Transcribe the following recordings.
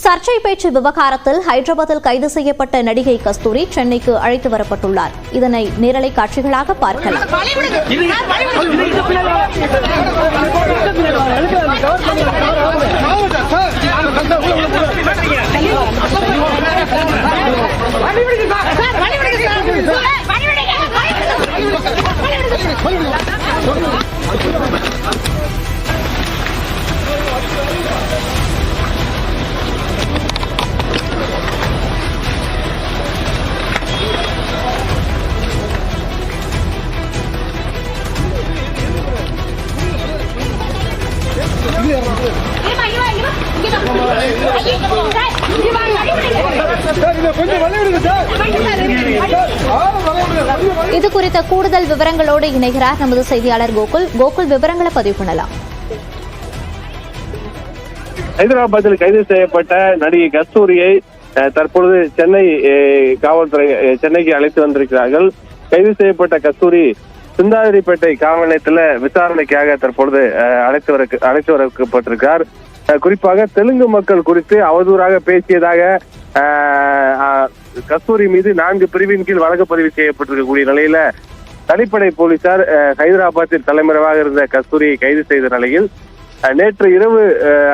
சர்ச்சை பேச்சு விவகாரத்தில் ஹைதராபாத்தில் கைது செய்யப்பட்ட நடிகை கஸ்தூரி சென்னைக்கு அழைத்து வரப்பட்டுள்ளார். இதனை நேரலை காட்சிகளாக பார்க்கலாம். இது குறித்த கூடுதல் விவரங்களோடு இணைகிறார் நமது செய்தியாளர் கோகுல். கோகுல், விவரங்களை பதிவு பண்ணலாம். ஹைதராபாத்தில் கைது செய்யப்பட்ட நடிகை கஸ்தூரியை தற்பொழுது சென்னை காவல்துறை சென்னைக்கு அழைத்து வந்திருக்கிறார்கள். கைது செய்யப்பட்ட கஸ்தூரி சிந்தாதிரிப்பேட்டை காவல் நிலையத்துல விசாரணைக்காக தற்பொழுது அழைத்து வரப்பட்டிருக்கிறார். குறிப்பாக தெலுங்கு மக்கள் குறித்து அவதூறாக பேசியதாக கஸ்தூரி மீது 4 பிரிவின் கீழ் வழக்கு பதிவு செய்யப்பட்டிருக்கக்கூடிய நிலையில தனிப்படை போலீசார் ஹைதராபாத்தில் தலைமறைவாக இருந்த கஸ்தூரியை கைது செய்த நிலையில் நேற்று இரவு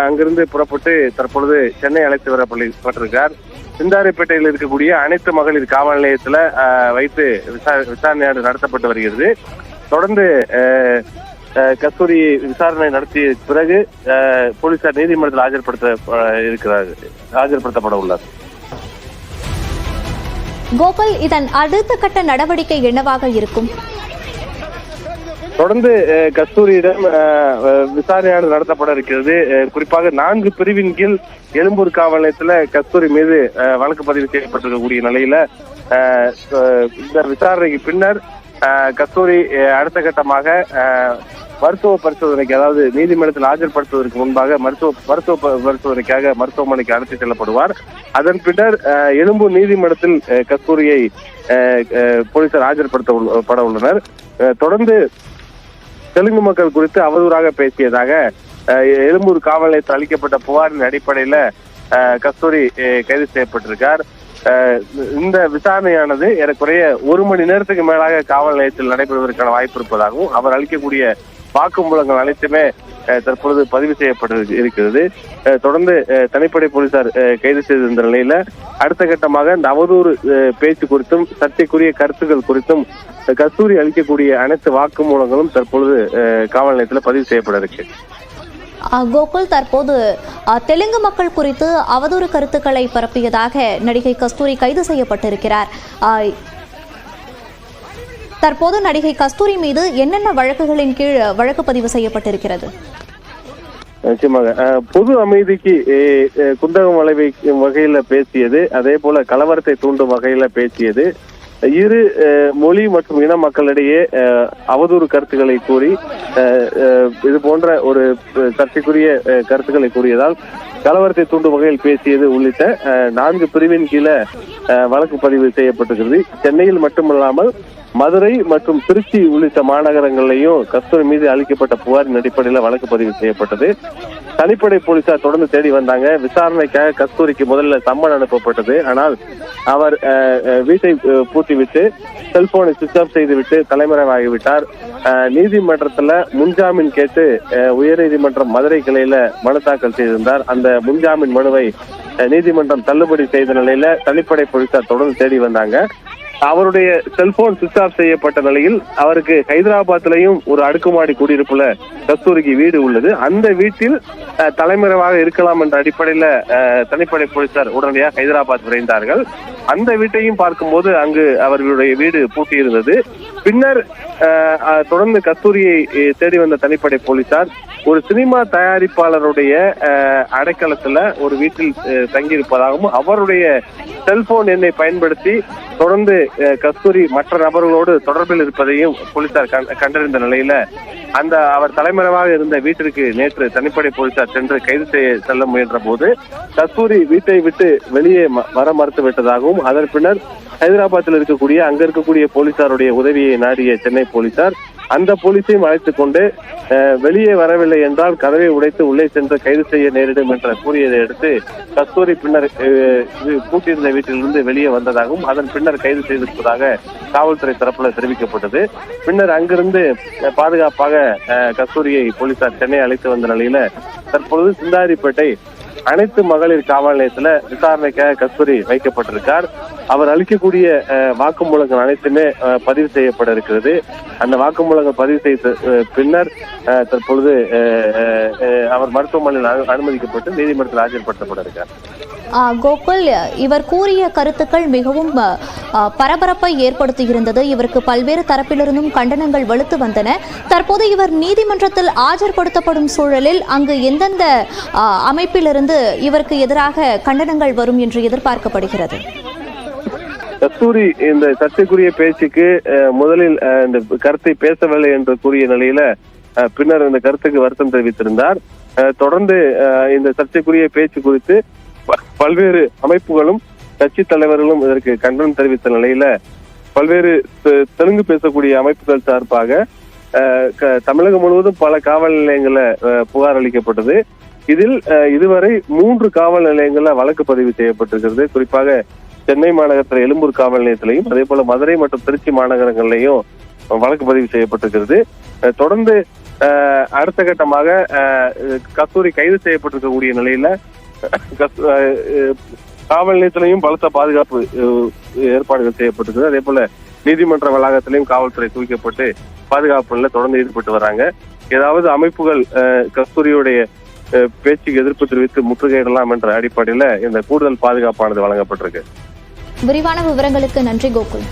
அங்கிருந்து புறப்பட்டு தற்பொழுது சென்னை அழைத்து வரப்பட்டிருக்கார். சிந்தாரிப்பேட்டையில் இருக்கக்கூடிய அனைத்து மகளிர் காவல் நிலையத்துல வைத்து விசாரணை நடத்தப்பட்டு வருகிறது. தொடர்ந்து கஸ்தூரி விசாரணை நடத்திய பிறகு போலீசார் நீதிமன்றத்தில் ஆஜர்படுத்தப்பட உள்ளார். கோகுல், இதன் அடுத்த கட்ட நடவடிக்கை என்னவாக இருக்கும்? தொடர்ந்து கஸ்தூரியிடம் விசாரணையானது நடத்தப்பட இருக்கிறது. குறிப்பாக 4 பிரிவின் கீழ் எழும்பூர் காவல் நிலையத்துல கஸ்தூரி மீது வழக்கு பதிவு செய்யப்பட்டிருக்கக்கூடிய நிலையில இந்த விசாரணைக்கு பின்னர் கஸ்தூரி அடுத்த கட்டமாக மருத்துவ பரிசோதனைக்கு, அதாவது நீதிமன்றத்தில் ஆஜர்படுத்துவதற்கு முன்பாக மருத்துவ பரிசோதனைக்காக மருத்துவமனைக்கு அழைத்து செல்லப்படுவார். அதன் பின்னர் எழும்பூர் நீதிமன்றத்தில் கஸ்தூரியை போலீசார் ஆஜர்படுத்தப்பட உள்ளனர். தொடர்ந்து தெலுங்கு மக்கள் குறித்து அவதூறாக பேசியதாக எழும்பூர் காவல் நிலையத்தில் அளிக்கப்பட்ட புகாரின் அடிப்படையில கஸ்தூரி கைது செய்யப்பட்டிருக்கார். இந்த விசாரணையானது ஏறக்குறைய 1 மணி நேரத்துக்கு மேலாக காவல் நிலையத்தில் நடைபெறுவதற்கான வாய்ப்பு இருப்பதாகவும் அவர் அளிக்கக்கூடிய வாக்குமூலங்கள் அனைத்துமே தற்பொழுது பதிவு செய்யப்பட்டு இருக்கிறது. தொடர்ந்து தனிப்படை போலீசார் கைது செய்திருந்த நிலையில அடுத்த கட்டமாக இந்த அவதூறு பேச்சு குறித்தும் சர்ச்சைக்குரிய கருத்துக்கள் குறித்தும் கஸ்தூரி அளிக்கக்கூடிய அனைத்து வாக்குமூலங்களும் தற்பொழுது காவல் நிலையத்தில் பதிவு செய்யப்பட இருக்கு. கோகுல், தற்போது தெலுங்கு மக்கள் குறித்து அவதூறு கருத்துக்களை பரப்பியதாக நடிகை கஸ்தூரி கைது செய்யப்பட்டிருக்கிறார். தற்போது நடிகை கஸ்தூரி மீது என்னென்ன வழக்குகளின் கீழ் வழக்கு பதிவு செய்யப்பட்டிருக்கிறது? நிச்சயமாக பொது அமைதிக்கு குந்தகம் விளைவிக்கும் வகையில பேசியது, அதே போல கலவரத்தை தூண்டும் வகையில பேசியது, இரு மொழி மற்றும் இன மக்களிடையே அவதூறு கருத்துக்களை கூறி இது போன்ற ஒரு சர்ச்சைக்குரிய கருத்துக்களை கூறியதால் கலவரத்தை தூண்டும் வகையில் பேசியது உள்ளிட்ட 4 பிரிவின் கீழே வழக்கு பதிவு செய்யப்பட்டிருக்கிறது. சென்னையில் மட்டுமல்லாமல் மதுரை மற்றும் திருச்சி உள்ளிட்ட மாநகரங்களிலையும் கஸ்தூரி மீது அளிக்கப்பட்ட புகாரின் அடிப்படையில் வழக்கு பதிவு செய்யப்பட்டது. தனிப்படை போலீசார் தொடர்ந்து தேடி வந்தாங்க. விசாரணைக்காக கஸ்தூரிக்கு முதல்ல சம்மன் அனுப்பப்பட்டது. ஆனால் அவர் வீட்டை பூட்டிவிட்டு செல்போனை சுவிட்ச் ஆஃப் செய்துவிட்டு தலைமறைவாகிவிட்டார். நீதிமன்றத்துல முன்ஜாமீன் கேட்டு உயர்நீதிமன்றம் மதுரை கிளையில மனு தாக்கல் செய்திருந்தார். அந்த முன்ஜாமீன் மனுவை நீதிமன்றம் தள்ளுபடி செய்த நிலையில தனிப்படை போலீசார் தொடர்ந்து தேடி வந்தாங்க. அவருடைய செல்போன் சுவிட்ச் ஆஃப் செய்யப்பட்ட நிலையில் அவருக்கு ஹைதராபாத்திலையும் ஒரு அடுக்குமாடி குடியிருப்புல கஸ்தூரிக்கு வீடு உள்ளது. அந்த வீட்டில் தலைமறைவாக இருக்கலாம் என்ற அடிப்படையில தனிப்படை போலீசார் உடனடியாக ஹைதராபாத் விரைந்தார்கள். அந்த வீட்டையும் பார்க்கும்போது அங்கு அவர்களுடைய வீடு பூட்டியிருந்தது. பின்னர் தொடர்ந்து கஸ்தூரியை தேடி வந்த தனிப்படை போலீசார் ஒரு சினிமா தயாரிப்பாளருடைய அடைக்கலத்துல ஒரு வீட்டில் தங்கியிருப்பதாகவும் அவருடைய செல்போன் எண்ணை பயன்படுத்தி தொடர்ந்து கஸ்தூரி மற்ற நபர்களோடு தொடர்பில் இருப்பதையும் போலீசார் கண்டறிந்த நிலையில அந்த அவர் தலைமறைவாக இருந்த வீட்டிற்கு நேற்று தனிப்படை போலீசார் சென்று கைது செய்ய செல்ல முயன்ற போது கஸ்தூரி வீட்டை விட்டு வெளியே வர மறுத்து விட்டதாகவும் அதன் பின்னர் ஹைதராபாத்தில் அங்க இருக்கக்கூடிய போலீசாருடைய உதவியை நாடிய சென்னை போலீசார் அந்த போலீஸையும் அழைத்துக் கொண்டு வெளியே வரவில்லை என்றால் கதவை உடைத்து உள்ளே சென்று கைது செய்ய நேரிடும் என்று கூறியதை அடுத்து கஸ்தூரி பின்னர் கூட்டியிருந்த வீட்டிலிருந்து வெளியே வந்ததாகவும் அதன் பின்னர் கைது செய்திருப்பதாக காவல்துறை தரப்புல தெரிவிக்கப்பட்டது. பின்னர் அங்கிருந்து பாதுகாப்பாக கஸ்தூரியை போலீசார் சென்னை அழைத்து வந்த நிலையில தற்பொழுது சிந்தாதிரிப்பேட்டை அனைத்து மகளிர் காவல் நிலையத்துல விசாரணைக்காக கஸ்தூரி வைக்கப்பட்டிருக்கார். அவர் அளிக்கக்கூடிய வாக்குமூலங்கள் அனைத்துமே பதிவு செய்யப்பட இருக்கிறது. அந்த வாக்குமூலங்கள் பதிவு செய்த பின்னர் தற்பொழுது அவர் மருத்துவமனையில் அனுமதிக்கப்பட்டு நீதிமன்றத்தில் ஆஜர்படுத்தப்பட இருக்கார். கோகுல், இவர் கூறிய கருத்துக்கள் மிகவும் பரபரப்பை ஏற்படுத்தியிருந்தது. இவருக்கு பல்வேறு தரப்பிலிருந்தும் கண்டனங்கள் வலுத்து வந்தன. தற்போது இவர் நீதிமன்றத்தில் ஆஜர்படுத்தப்படும் சூழலில் அங்கு எந்தெந்த அமைப்பிலிருந்து இவருக்கு எதிராக கண்டனங்கள் வரும் என்று எதிர்பார்க்கப்படுகிறது? கஸ்தூரி இந்த சர்ச்சைக்குரிய பேச்சுக்கு முதலில் இந்த கருத்தை பேசவில்லை என்று கூறிய நிலையில பின்னர் இந்த கருத்துக்கு வருத்தம் தெரிவித்திருந்தார். தொடர்ந்து இந்த சர்ச்சைக்குரிய பேச்சு குறித்து பல்வேறு அமைப்புகளும் கட்சி தலைவர்களும் இதற்கு கண்டனம் தெரிவித்த நிலையில பல்வேறு தெலுங்கு பேசக்கூடிய அமைப்புகள் சார்பாக தமிழகம் முழுவதும் பல காவல் நிலையங்கள்ல புகார் அளிக்கப்பட்டது. இதில் இதுவரை 3 காவல் நிலையங்கள்ல வழக்கு பதிவு செய்யப்பட்டிருக்கிறது. குறிப்பாக சென்னை மாநகரத்தில் எழும்பூர் காவல் நிலையத்திலையும் அதே போல மதுரை மற்றும் திருச்சி மாநகரங்கள்லையும் வழக்கு பதிவு செய்யப்பட்டிருக்கிறது. தொடர்ந்து அடுத்த கட்டமாக கஸ்தூரி கைது செய்யப்பட்டிருக்கக்கூடிய நிலையில காவல் நிலையத்திலையும் பலத்த பாதுகாப்பு ஏற்பாடுகள் செய்யப்பட்டிருக்கிறது. அதே போல நீதிமன்ற வளாகத்திலையும் காவல்துறை குவிக்கப்பட்டு பாதுகாப்புல தொடர்ந்து ஈடுபட்டு வராங்க. ஏதாவது அமைப்புகள் கஸ்தூரியுடைய பேச்சுக்கு எதிர்ப்பு தெரிவித்து முற்றுகையிடலாம் என்ற அடிப்படையில இந்த கூடுதல் பாதுகாப்பானது வழங்கப்பட்டிருக்கு. விரிவான விவரங்களுக்கு நன்றி கோகுல்.